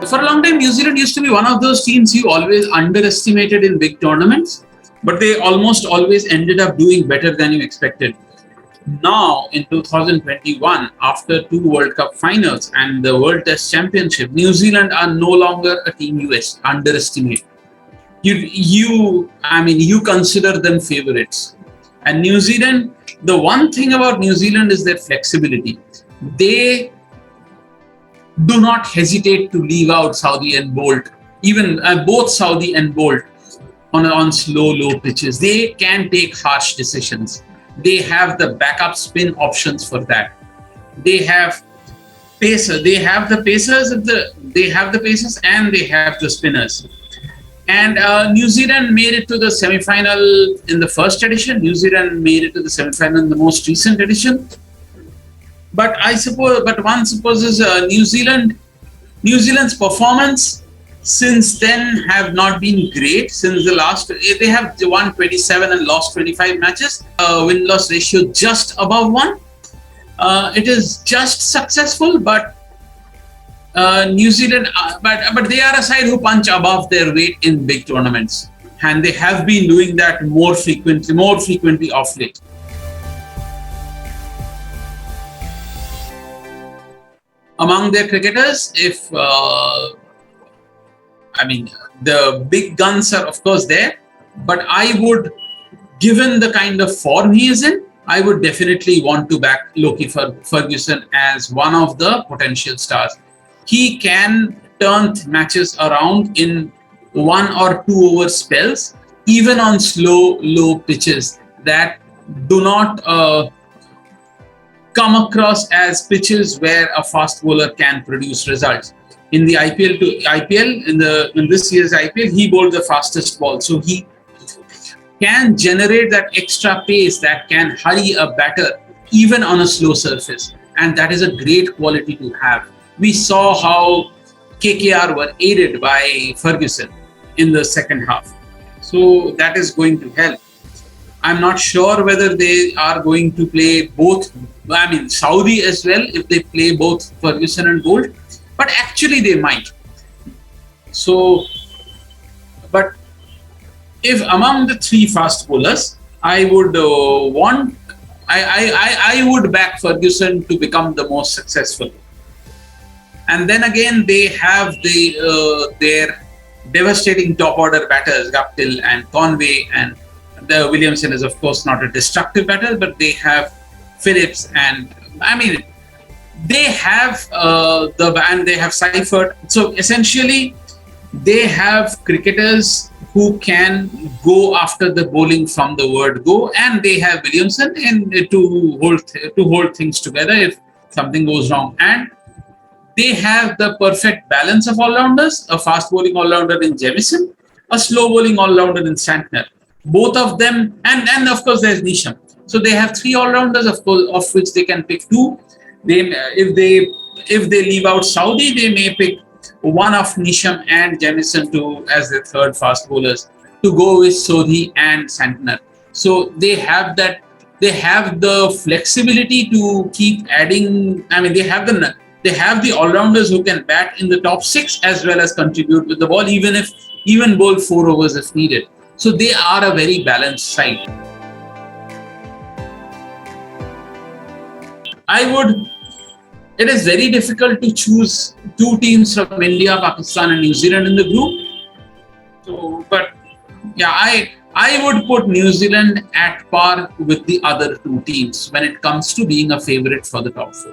For a long time, New Zealand used to be one of those teams you always underestimated in big tournaments, but they almost always ended up doing better than you expected. Now, in 2021, after two World Cup finals and the World Test Championship, New Zealand are no longer a team you underestimate. You consider them favorites. And New Zealand, the one thing about New Zealand is their flexibility. They do not hesitate to leave out Saudi and Bolt, even both Saudi and Bolt on slow, low pitches. They can take harsh decisions. They have the backup spin options for that. They have pacers. They have the pacers. They have the pacers and they have the spinners. And New Zealand made it to the semi-final in the first edition. New Zealand made it to the semi-final in the most recent edition. But one supposes New Zealand's performance since then have not been great. Since the last, they have won 27 and lost 25 matches. Win-loss ratio just above 1. It is just successful, but New Zealand, but they are a side who punch above their weight in big tournaments, and they have been doing that more frequently of late. Among their cricketers, the big guns are of course there, but I would, given the kind of form he is in, I would definitely want to back Lockie Ferguson as one of the potential stars. He can turn matches around in 1 or 2 over spells, even on slow, low pitches that do not come across as pitches where a fast bowler can produce results. In the in this year's IPL, he bowled the fastest ball, so he can generate that extra pace that can hurry a batter even on a slow surface, and that is a great quality to have. We saw how KKR were aided by Ferguson in the second half, so that is going to help. I'm not sure whether they are going to play both. Saudi as well, if they play both Ferguson and Bolt, but actually they might. So, but if among the 3 fast bowlers, I would I would back Ferguson to become the most successful. And then again, they have their devastating top order batters, Guptill and Conway, and the Williamson is of course not a destructive batter, but they have Phillips, and they have they have Seifert. So essentially, they have cricketers who can go after the bowling from the word go, and they have Williamson to hold things together if something goes wrong. And they have the perfect balance of all-rounders: a fast bowling all-rounder in Jamieson, a slow bowling all-rounder in Santner. Both of them, and of course there's Nisham. So they have 3 all-rounders, of which they can pick 2. If they leave out Saudi, they may pick one of Nisham and Jamieson as their third fast bowlers to go with Sodhi and Santner. So they have that. They have the flexibility to keep adding. They have the all-rounders who can bat in the top 6 as well as contribute with the ball, even bowl 4 overs if needed. So they are a very balanced side. It is very difficult to choose 2 teams from India, Pakistan and New Zealand in the group. So, but yeah, I would put New Zealand at par with the other 2 teams when it comes to being a favorite for the top 4.